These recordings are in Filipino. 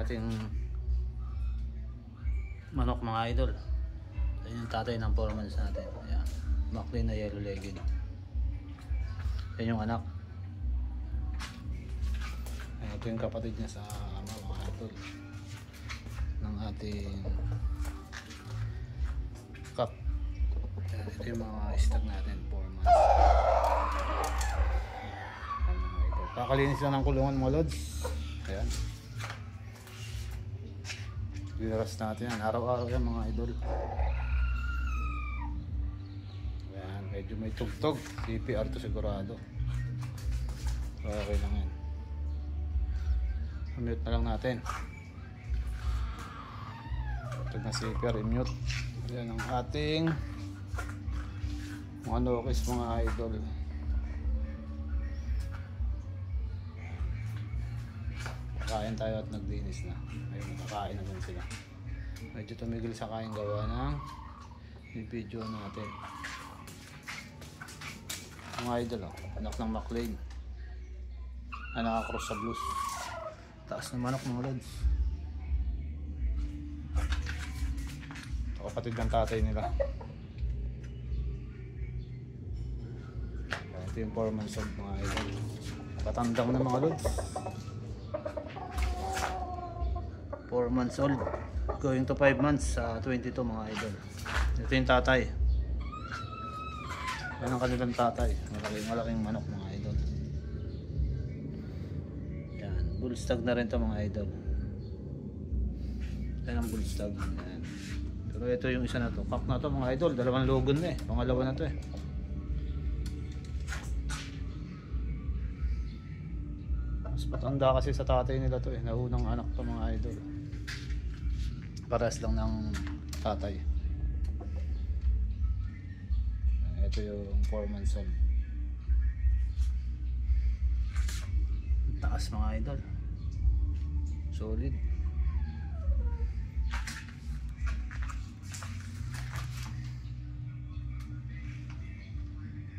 ating manok mga idol. Ayan yung tatay ng 4 months natin. Ayan, Maclean na yellow legged. Ayan yung anak. Ayan, ito yung kapatid niya sa ama mga idol ng ating cup. Ayan, ito yung mga stock natin 4 months. Ayan, mga idol. Kakalinis lang ng kulungan mga lods. Ayan, dinaras natin yan araw-araw yan mga idol. Ayan, medyo may tugtog, CPR to sigurado. Okay lang yan, mute na lang natin. Ito na CPR, i-mute. Ayan ang ating mga lokis mga idol. Kain tayo at naglinis na. Ayun, nakakain naman sila. Medyo tumigil sa kain gawa ng video natin. Mga idol, oh, anak ng Maclean. Nakakross sa blues. Taas ng manok mga lods. Ito kapatid ng tatay nila. Ito yung 4 months old mga idol. Patandang na mga lods. 4 months old going to 5 months sa 22 mga idol. Ito yung tatay. Yan ang kanilang tatay. Malaking manok mga idol. Yan, bull stag na rin to mga idol. Yan ang bull stag. Yan. Pero ito yung isa na to, cock na to mga idol. Dalawang logon na eh, pangalawa na to eh. Mas patanda kasi sa tatay nila to eh, naunang anak to mga idol. Paras lang ng tatay. Ito yung 4 months old. Taas mga idol, solid.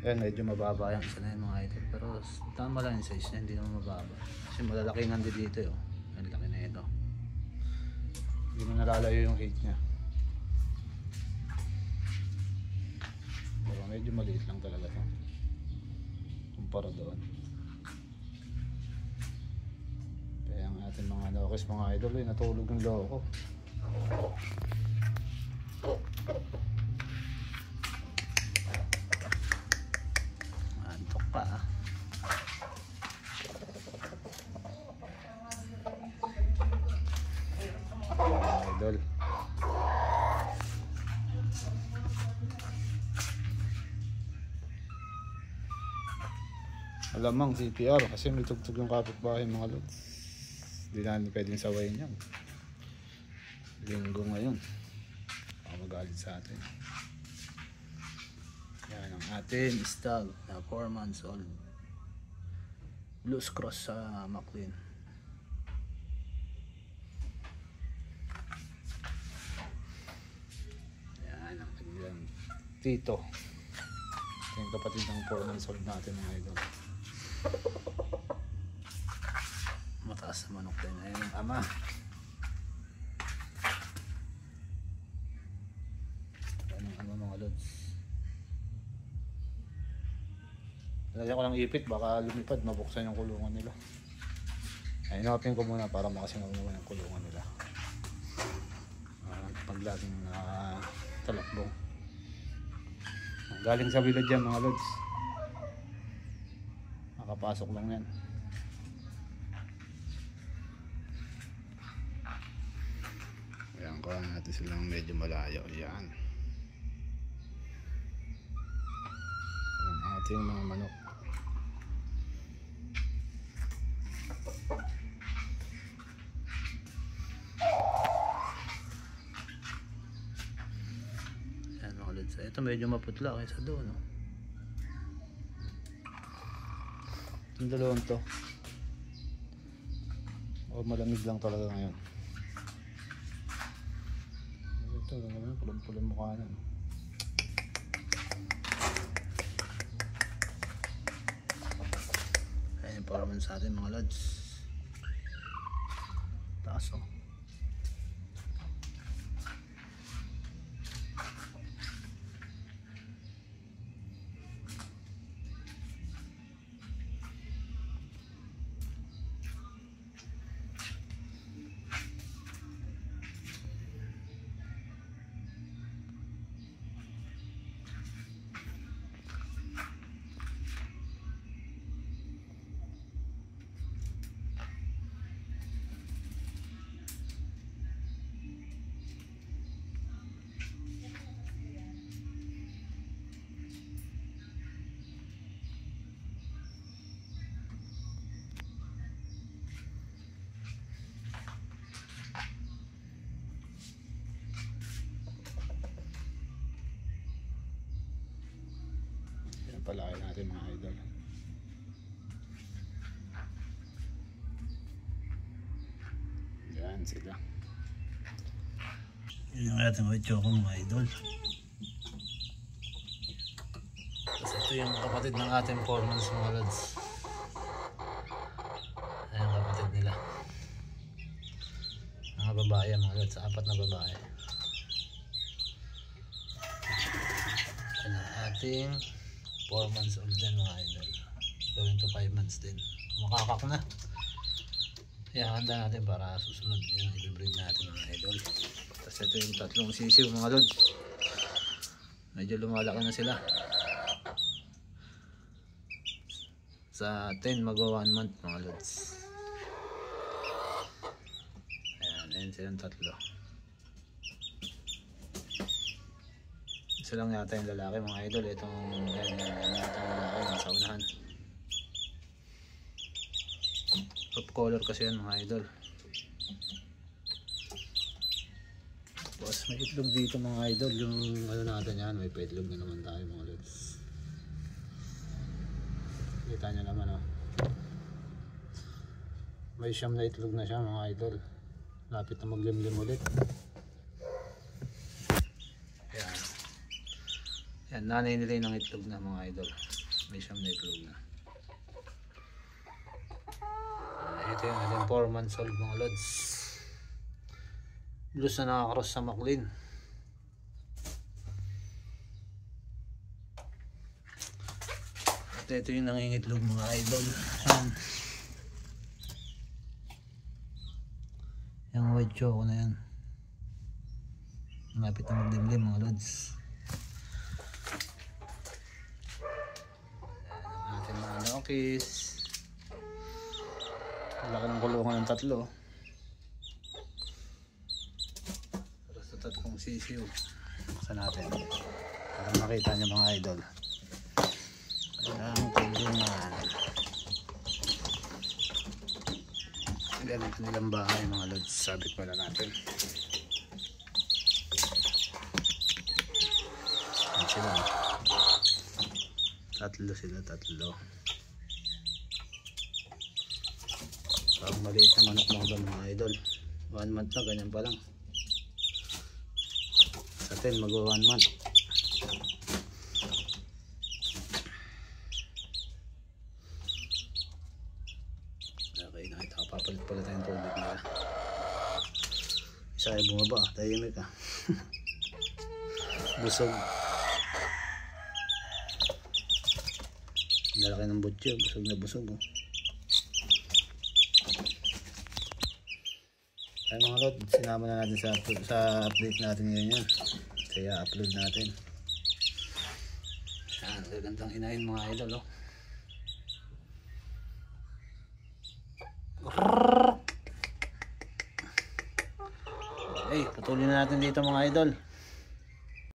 Ayan, medyo mababa yung isa na yun mga idol. Pero tama lang yung size niya, hindi naman mababa. Kasi malalaki nga dito yun. Ang laki na ito. Hindi mo nalalayo yung height niya. Pero medyo maliit lang talaga ito kumpara doon. Kaya ang ating mga lokis mga idol ay natulog ng loko. Antok pa ah. Idol. Alamang CPR kasi may tugtog yung kapitbahay mga lods. Hindi natin pwedeng sawayin yan. Linggo ngayon. Baka magalit sa atin. Yan ang ating stag na 4 months old. Blues cross sa Maclean. Yan ang kanilang tito. Ito yung kapatid ng 4 months old natin mga idol. Mataas na manok din. Ayan ang ama. Ayan ang ama mga lods. Lagyan ko ng ipit, baka lumipad, mabuksan yung kulungan nila. Ay, inapin ko muna para makasingaw naman yung kulungan nila. Pag laging talakbong. Galing sa bilad yan mga lods. Nakapasok lang yan. Ayan, kuha natin silang medyo malayo. Ayan. Ayan ating mga manok. Ayan mga lods. Ito medyo maputla kaysa doon. No? Yung dalawang to malamig lang talaga ngayon. Ito naman pulang-pulang mukha na. Ayan yung para sa atin mga lods. Taas oh. palaki natin mga idol. Yan sila. Yun yung ating white choco mga idol. Tapos ito yung kapatid ng ating 4 months mga lods. Ayan kapatid nila. Mga babae mga lods, 4 na babae. Ayan ang ating 4 months old din mga idol. Going to 5 months din. Makakak na. Kaya handa natin para susunod yung i-breed natin mga idol. Tapos ito yung tatlong sisiw mga lods. Medyo lumalaki na sila. Sa 10 magwa 1 month mga lods. Ayan silang tatlo. Isa lang yata yung lalaki mga idol. Itong lalaki nasa unahan. Top color kasi yan mga idol. Tapos may itlog dito mga idol. Yung ano natin yan, may paitlog na naman tayo mga lods. Kita nyo naman oh. May siyam na itlog na siya mga idol. Lapit na maglimlim ulit. Yan. Yan, nanay nila ng itlog na mga idol. May siyam na itlog na. Ito yung ating 4 months old mga lods. Blues na nakakross sa Maclean. At ito yung nangingitlog mga idol. Yung white choco na yan. Malapit na maglimlim mga lods. Ayan ang ating mga nokis. Laki ng kulungan ng tatlo. Pero sa tatlong sisiw. Buksan natin para makita nyo mga idol. Ayan ang kulungan. Ayan ang kanilang bahay mga lods. Sabit pala natin. Ayan sila. Tatlo sila, tatlo. Parang maliit na manok mga doon mga idol. 1 month na, ganyan pa lang. Sa 10 magwa 1 month. Okay, nakita ka, papalit pala tayong tubig nila. Isa ay bumaba, tahimik ah. Busog. Lalaki ng butyo, busog na busog oh. Ay mga lod, sinama na natin sa update natin ngayon yan. Kaya upload natin. Yan, gagandang inahin mga idol oh. Okay, patuloy na natin dito mga idol.